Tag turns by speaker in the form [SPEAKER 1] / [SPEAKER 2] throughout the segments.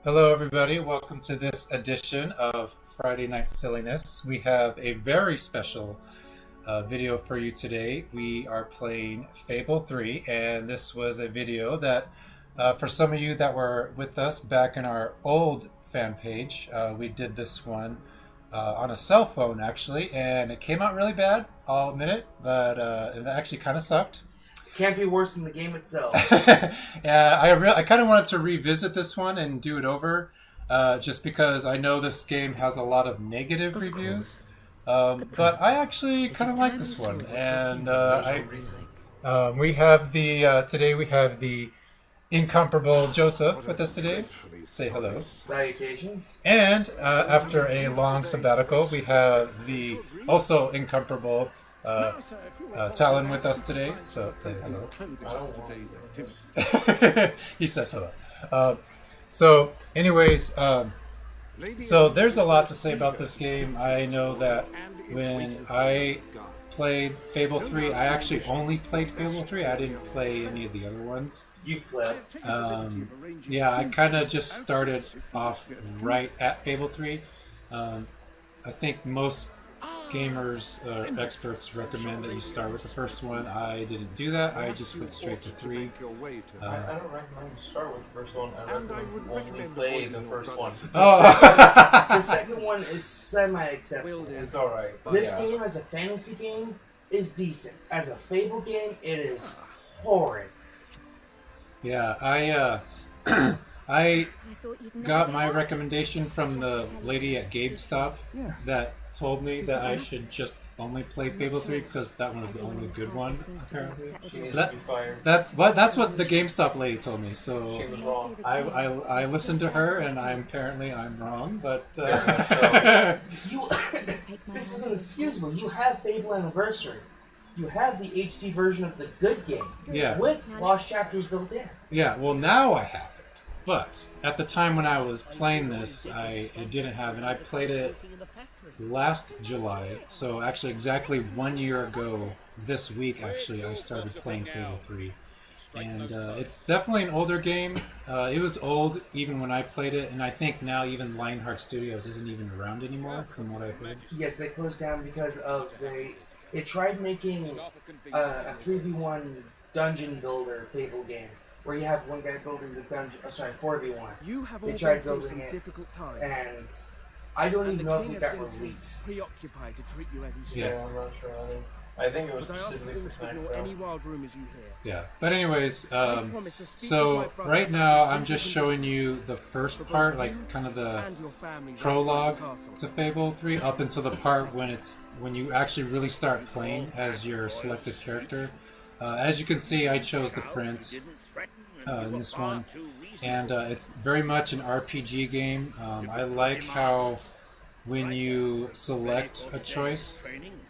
[SPEAKER 1] Hello, everybody. Welcome to this edition of Friday Night Silliness. We have a very special video for you today. We are playing Fable 3, and this was a video that, for some of you that were with us back in our old fan page, we did this one on a cell phone, actually, and it came out really bad, I'll admit it, but it actually kind of sucked.
[SPEAKER 2] Can't be worse than the game itself.
[SPEAKER 1] Yeah, I kind of wanted to revisit this one and do it over, just because I know this game has a lot of negative reviews. But I actually kind of like this one, and we have the today we have the incomparable Joseph with us today. Say hello.
[SPEAKER 2] Salutations.
[SPEAKER 1] And after a long sabbatical, we have the also incomparable Talon with us today, so say hello.
[SPEAKER 2] I don't want
[SPEAKER 1] He says hello. So, anyways, so there's a lot to say about this game. I know that when I played Fable 3, I actually only played Fable 3. I didn't play any of the other ones.
[SPEAKER 2] You pleb.
[SPEAKER 1] Yeah, I kind of just started off right at Fable 3. I think most gamers, experts recommend that you start with the first one. I didn't do that. I just went straight to 3.
[SPEAKER 3] I don't recommend you start with the first one. I recommend only play the first one.
[SPEAKER 2] The second one is semi-acceptable.
[SPEAKER 3] It's alright.
[SPEAKER 2] This game as a fantasy game is decent. As a Fable game, it is horrid.
[SPEAKER 1] Yeah, I got my recommendation from the lady at GameStop that told me that I should just only play Fable 3 because that one is the only good one, apparently.
[SPEAKER 3] She needs to be fired.
[SPEAKER 1] That's what the GameStop lady told me, so
[SPEAKER 3] She was wrong.
[SPEAKER 1] I listened to her, and I'm wrong, but
[SPEAKER 2] You, this is inexcusable. You have Fable Anniversary. You have the HD version of the good game.
[SPEAKER 1] Yeah.
[SPEAKER 2] With lost chapters built in.
[SPEAKER 1] yeah, well, now I have it. But at the time when I was playing this, I didn't have it. I played it last July, so actually exactly 1 year ago this week, actually, I started playing Fable 3. And it's definitely an older game. It was old even when I played it, and I think now even Lionheart Studios isn't even around anymore, from what I've heard.
[SPEAKER 2] Yes, they closed down because of they tried making a 3v1 dungeon builder Fable game where you have one guy building the dungeon. Oh, sorry, 4v1. They tried building it, and I don't even know if it got released.
[SPEAKER 4] Preoccupied to treat you as he
[SPEAKER 1] Yeah.
[SPEAKER 3] Yeah, I'm not sure either. I think it was
[SPEAKER 4] But I ask
[SPEAKER 3] specifically
[SPEAKER 4] them
[SPEAKER 3] for
[SPEAKER 4] to ignore
[SPEAKER 3] Smack
[SPEAKER 4] any
[SPEAKER 3] Bro.
[SPEAKER 4] wild rumors you hear.
[SPEAKER 1] Yeah, but anyways, so right now I'm just showing you the first part, like kind of the
[SPEAKER 4] And your family's
[SPEAKER 1] prologue
[SPEAKER 4] outside the castle.
[SPEAKER 1] to Fable 3 up until the part when you actually really start playing as your selected character. As you can see, I chose the prince in this one, and it's very much an RPG game. I like how when you select a choice,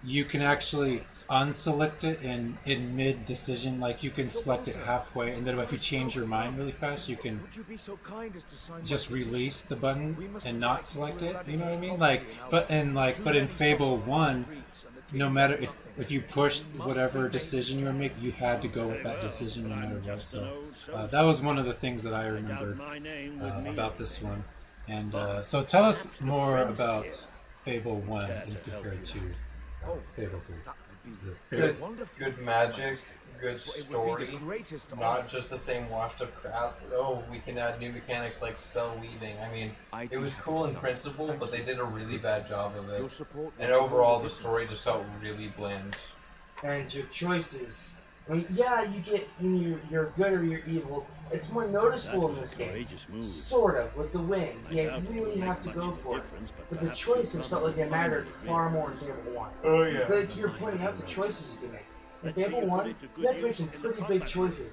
[SPEAKER 1] you can actually unselect it in mid-decision. Like, you can select it halfway, and then if you change your mind really fast, you can
[SPEAKER 4] Would you be so kind as to sign
[SPEAKER 1] just
[SPEAKER 4] my petition?
[SPEAKER 1] release the button and not select it. You know what I mean? But in Fable 1, no matter if you pushed whatever decision you were making, you had to go with that decision no matter what. So that was one of the things that I remember about this one. And so tell us more about Fable 1 in compared to Fable 3.
[SPEAKER 3] Good magic, good
[SPEAKER 4] It would be
[SPEAKER 3] story.
[SPEAKER 4] the greatest
[SPEAKER 3] Not
[SPEAKER 4] honor.
[SPEAKER 3] just the same washed up crap. Oh, we can add new mechanics like spell weaving. I mean, it was cool in principle, but they did a really bad job of
[SPEAKER 4] Your
[SPEAKER 3] it.
[SPEAKER 4] support
[SPEAKER 3] And overall, the story just felt really bland.
[SPEAKER 2] And your choices. I mean, yeah, you get you're good or you're evil. It's more noticeable in this game. Sort of, with the wings. Yeah, you really have to go for it. But the choices felt like they mattered far more in Fable 1.
[SPEAKER 3] Oh yeah.
[SPEAKER 2] Like, you're pointing out the choices you can make. In Fable 1, you had to make some pretty big choices.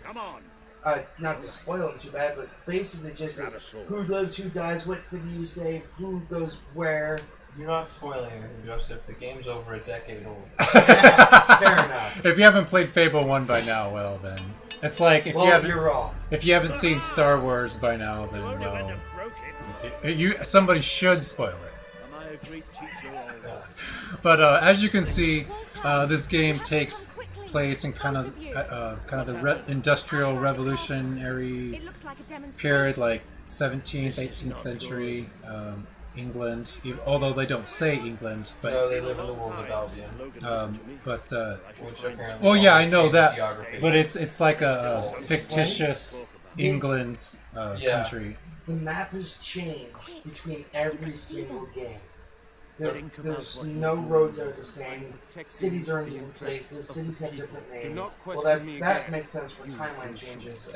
[SPEAKER 2] Not to spoil them too bad, but basically just as who lives, who dies, what city you save, who goes where.
[SPEAKER 3] You're not spoiling anything, Joseph. The game's over a decade old.
[SPEAKER 2] Fair enough.
[SPEAKER 1] If you haven't played Fable 1 by now, well then. It's like
[SPEAKER 2] Well, you're wrong.
[SPEAKER 1] if you haven't seen Star Wars by now, then well, somebody should spoil it. But as you can see, this game takes place in kind of the industrial revolutionary period, like 17th, 18th century England, although they don't say England, but
[SPEAKER 3] No, they live in the world of Albion.
[SPEAKER 1] but
[SPEAKER 3] Which apparently
[SPEAKER 1] oh yeah, I know
[SPEAKER 3] changes
[SPEAKER 1] that,
[SPEAKER 3] geography.
[SPEAKER 1] but it's like a fictitious England's country.
[SPEAKER 2] The map has changed between every single game. There's no roads that are the same. Cities are in different places. Cities have different names. Well, that makes sense for timeline changes.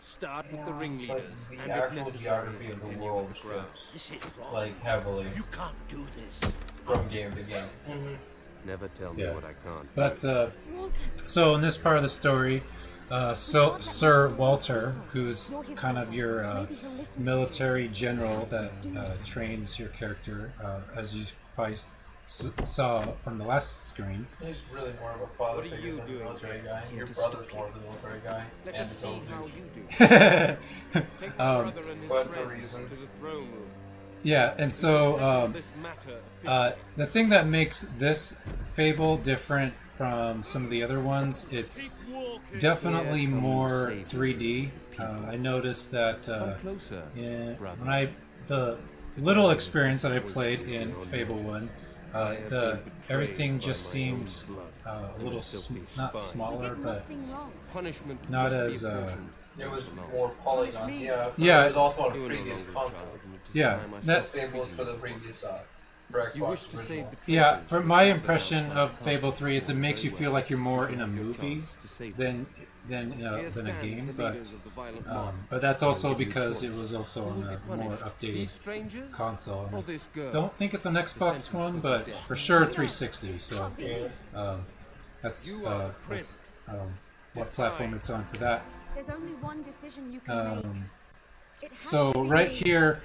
[SPEAKER 4] Start with the
[SPEAKER 3] But
[SPEAKER 4] ringleaders,
[SPEAKER 3] the
[SPEAKER 4] and if
[SPEAKER 3] actual
[SPEAKER 4] necessary,
[SPEAKER 3] geography of the
[SPEAKER 4] continue
[SPEAKER 3] world
[SPEAKER 4] with the crowd.
[SPEAKER 3] shifts like heavily
[SPEAKER 4] You can't do this.
[SPEAKER 3] from game to game.
[SPEAKER 5] Never tell me
[SPEAKER 1] Yeah.
[SPEAKER 5] what I can't.
[SPEAKER 1] But so in this part of the story, Sir Walter, who's kind of your military general that trains your character, as you probably saw from the last screen.
[SPEAKER 3] He's really more of a father figure than a military guy. Your brother's more of a military guy.
[SPEAKER 4] Let
[SPEAKER 3] And
[SPEAKER 4] us
[SPEAKER 3] a
[SPEAKER 4] see
[SPEAKER 3] total
[SPEAKER 4] how
[SPEAKER 3] douche.
[SPEAKER 4] you do. Take the brother and his
[SPEAKER 3] but for
[SPEAKER 4] friend
[SPEAKER 3] reason.
[SPEAKER 4] to the throne room.
[SPEAKER 1] Yeah, and so
[SPEAKER 4] Settle this matter
[SPEAKER 1] the thing that makes this Fable different from some of the other ones, it's definitely more 3D. I noticed that
[SPEAKER 5] Closer.
[SPEAKER 1] the little experience that I played in Fable 1, everything just seemed a little not smaller, but
[SPEAKER 5] Punishment
[SPEAKER 1] not
[SPEAKER 5] must be
[SPEAKER 1] as
[SPEAKER 5] apportioned.
[SPEAKER 3] It was more polygons, yeah. But
[SPEAKER 1] Yeah.
[SPEAKER 3] It was also on a
[SPEAKER 5] You are no
[SPEAKER 3] previous
[SPEAKER 5] longer a
[SPEAKER 3] console.
[SPEAKER 5] child, and it is
[SPEAKER 1] Yeah,
[SPEAKER 5] time I
[SPEAKER 1] that-
[SPEAKER 5] stopped
[SPEAKER 3] Fable was
[SPEAKER 5] treating
[SPEAKER 3] for the
[SPEAKER 5] you
[SPEAKER 3] previous for
[SPEAKER 5] You wish
[SPEAKER 3] Xbox
[SPEAKER 5] to
[SPEAKER 3] original.
[SPEAKER 5] save the
[SPEAKER 1] yeah.
[SPEAKER 5] traitors,
[SPEAKER 1] For my
[SPEAKER 5] but
[SPEAKER 1] impression
[SPEAKER 5] now
[SPEAKER 1] of Fable 3 is it makes you feel like you're more in a movie
[SPEAKER 5] to save
[SPEAKER 1] than
[SPEAKER 5] Here
[SPEAKER 1] a
[SPEAKER 5] stand
[SPEAKER 1] game,
[SPEAKER 5] the
[SPEAKER 1] but
[SPEAKER 5] leaders of the violent mob.
[SPEAKER 1] but that's also because it was also on a more updated
[SPEAKER 5] These strangers
[SPEAKER 1] console.
[SPEAKER 5] or
[SPEAKER 1] And
[SPEAKER 5] this girl?
[SPEAKER 1] I don't think it's an Xbox One, but for sure 360. So that's what platform it's on for that.
[SPEAKER 6] There's only one decision you can make. It has
[SPEAKER 1] So
[SPEAKER 6] to be
[SPEAKER 1] right
[SPEAKER 6] made.
[SPEAKER 1] here,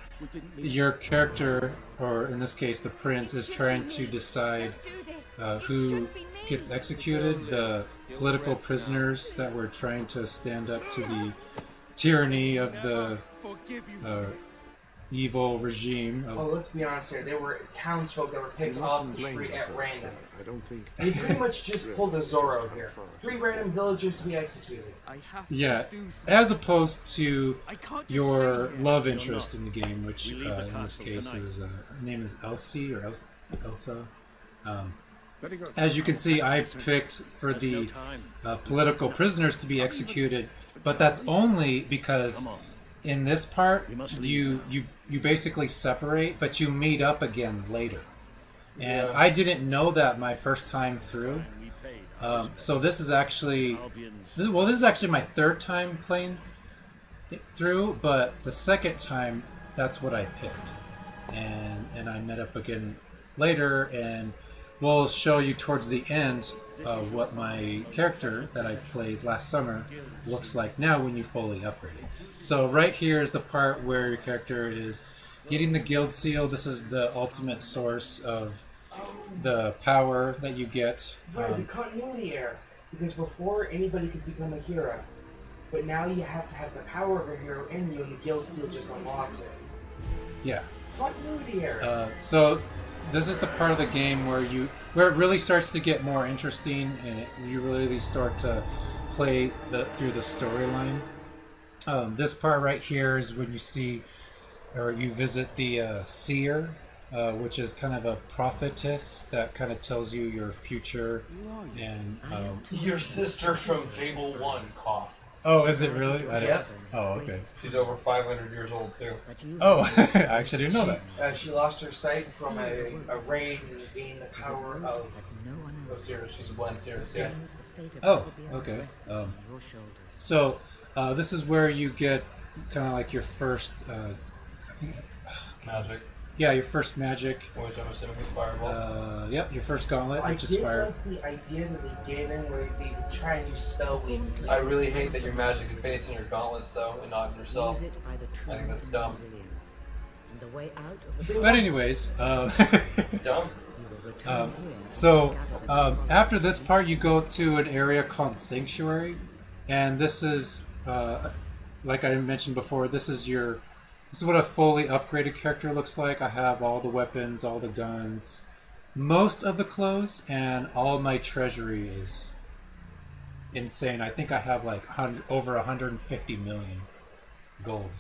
[SPEAKER 1] your character, or in this case the prince, is trying to decide
[SPEAKER 6] Do this.
[SPEAKER 1] who gets executed. The political prisoners that were trying to stand up to the tyranny of the
[SPEAKER 4] forgive you for this.
[SPEAKER 1] evil regime.
[SPEAKER 2] Well, let's be honest here. There were townsfolk that were picked off the street at random.
[SPEAKER 5] I don't think.
[SPEAKER 2] They pretty much just pulled a Zorro here. 3 random villagers to be executed.
[SPEAKER 4] I have
[SPEAKER 1] Yeah,
[SPEAKER 4] to do something.
[SPEAKER 1] as opposed to
[SPEAKER 4] I can't just
[SPEAKER 1] your
[SPEAKER 4] stay here.
[SPEAKER 1] love interest in the game, which
[SPEAKER 7] We leave the
[SPEAKER 1] in this
[SPEAKER 7] castle
[SPEAKER 1] case
[SPEAKER 7] tonight.
[SPEAKER 1] is her name is Elsie or Elsa.
[SPEAKER 5] Very good.
[SPEAKER 1] As you can see, I picked for
[SPEAKER 7] There's no
[SPEAKER 1] the
[SPEAKER 7] time.
[SPEAKER 1] political prisoners to be executed, but that's only because
[SPEAKER 7] Come on.
[SPEAKER 1] in this part
[SPEAKER 7] We must
[SPEAKER 1] you basically separate, but you meet up again later. And
[SPEAKER 3] Yeah.
[SPEAKER 1] I didn't know that my first time through.
[SPEAKER 7] We paid.
[SPEAKER 1] So this is actually
[SPEAKER 7] Albion's
[SPEAKER 1] this is actually my third time playing it through, but the second time that's what I picked, and I met up again later, and we'll show you towards the end what my character that I played last summer looks like now when you fully upgrade it. So right here is the part where your character is getting the guild seal. This is the ultimate source of the power that you get.
[SPEAKER 2] Right, the continuity error. Because before, anybody could become a hero. But now you have to have the power of a hero in you, and the guild seal just unlocks it.
[SPEAKER 1] Yeah.
[SPEAKER 2] Continuity error.
[SPEAKER 1] So this is the part of the game where it really starts to get more interesting, and you really start to play through the storyline. This part right here is when you see, or you visit the seer, which is kind of a prophetess that kind of tells you your future. And
[SPEAKER 3] Your sister from Fable 1 cough.
[SPEAKER 1] oh, is it really? I
[SPEAKER 3] Yep.
[SPEAKER 1] Oh, okay.
[SPEAKER 3] She's over 500 years old too.
[SPEAKER 1] Oh, I actually didn't know that.
[SPEAKER 2] She lost her sight from a raid and gained the power of...
[SPEAKER 3] Oh, Cirrus, she's a blind Cirrus, yeah.
[SPEAKER 1] Oh, okay. So this is where you get kind of like your first, I think,
[SPEAKER 3] Magic,
[SPEAKER 1] yeah, your first magic.
[SPEAKER 3] which I'm assuming is Fireball.
[SPEAKER 1] Yep, your first gauntlet,
[SPEAKER 2] I
[SPEAKER 1] which is
[SPEAKER 2] did
[SPEAKER 1] fire.
[SPEAKER 2] like the idea that they gave in where they would try and do spell weaving.
[SPEAKER 3] I really hate that your magic is based on your gauntlets though, and not on yourself. I think that's dumb.
[SPEAKER 1] But anyways,
[SPEAKER 3] It's dumb.
[SPEAKER 1] so after this part, you go to an area called Sanctuary, and this is, like I mentioned before, this is what a fully upgraded character looks like. I have all the weapons, all the guns, most of the clothes, and all my treasury is insane. I think I have like over 150 million. gold.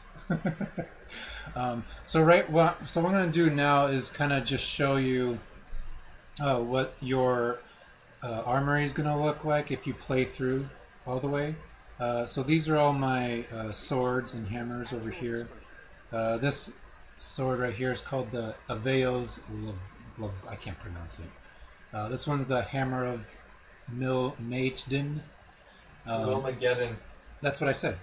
[SPEAKER 1] So what I'm going to do now is kind of just show you what your armory is going to look like if you play through all the way. So these are all my swords and hammers over here. This sword right here is called the Aveos. I can't pronounce it. This one's the Hammer of Majdin.
[SPEAKER 3] Wilmageddon.
[SPEAKER 1] That's what I said.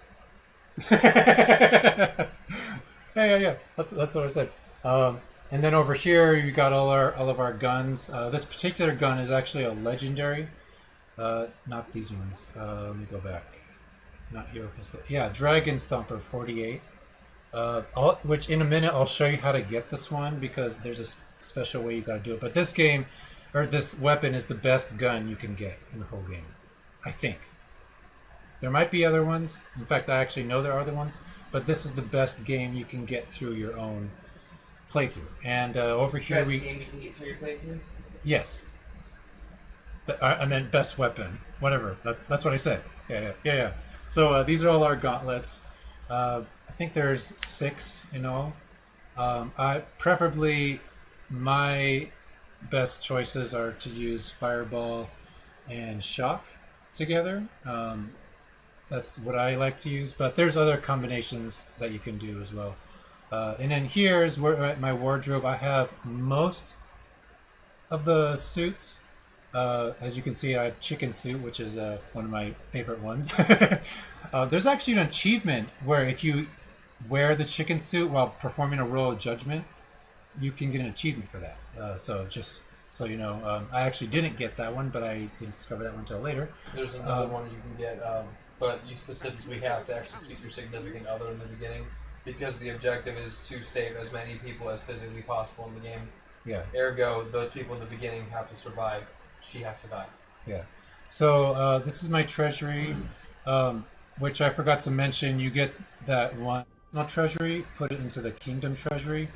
[SPEAKER 1] yeah. That's what I said. And then over here you got all of our guns. This particular gun is actually a legendary. Not these ones. Let me go back. Not Hero Pistol. Yeah, Dragon Stomper 48. Which in a minute I'll show you how to get this one because there's a special way you got to do it. But this game, or this weapon, is the best gun you can get in the whole game, I think. There might be other ones. In fact, I actually know there are other ones. But this is the best game you can get through your own playthrough. And over here
[SPEAKER 2] Best game you can get through your playthrough?
[SPEAKER 1] Yes. I meant best weapon. Whatever. That's what I said. Yeah. So these are all our gauntlets. I think there's 6 in all. Preferably, my best choices are to use Fireball and Shock together. That's what I like to use, but there's other combinations that you can do as well. And then here is where at my wardrobe I have most of the suits. As you can see, I have chicken suit, which is one of my favorite ones. There's actually an achievement where if you wear the chicken suit while performing a roll of judgment, you can get an achievement for that. So just so you know, I actually didn't get that one, but I didn't discover that one until later.
[SPEAKER 3] There's another one you can get, but you specifically have to execute your significant other in the beginning because the objective is to save as many people as physically possible in the game.
[SPEAKER 1] Yeah.
[SPEAKER 3] Ergo, those people in the beginning have to survive. She has to die.
[SPEAKER 1] Yeah. So this is my treasury, which I forgot to mention. You get that one treasury, put it into the kingdom treasury.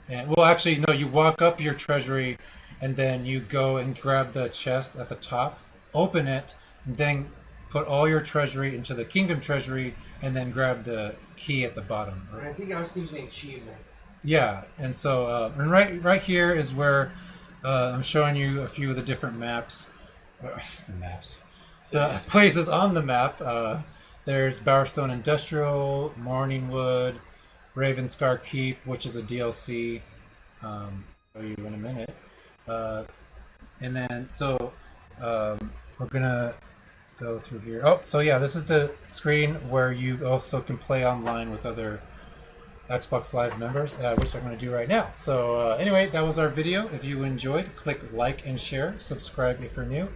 [SPEAKER 1] And well, actually, no, you walk up your treasury and then you go and grab the chest at the top, open it, and then put all your treasury into the kingdom treasury and then grab the key at the bottom.
[SPEAKER 2] And I think I was gives an achievement.
[SPEAKER 1] Yeah, and so and right here is where I'm showing you a few of the different maps. The places on the map. There's Bowerstone Industrial, Morningwood, Ravenscar Keep, which is a DLC. I'll show you in a minute. And then so we're gonna go through here. Oh, so yeah, this is the screen where you also can play online with other Xbox Live members, which I'm going to do right now. So anyway, that was our video. If you enjoyed, click like and share. Subscribe if you're new.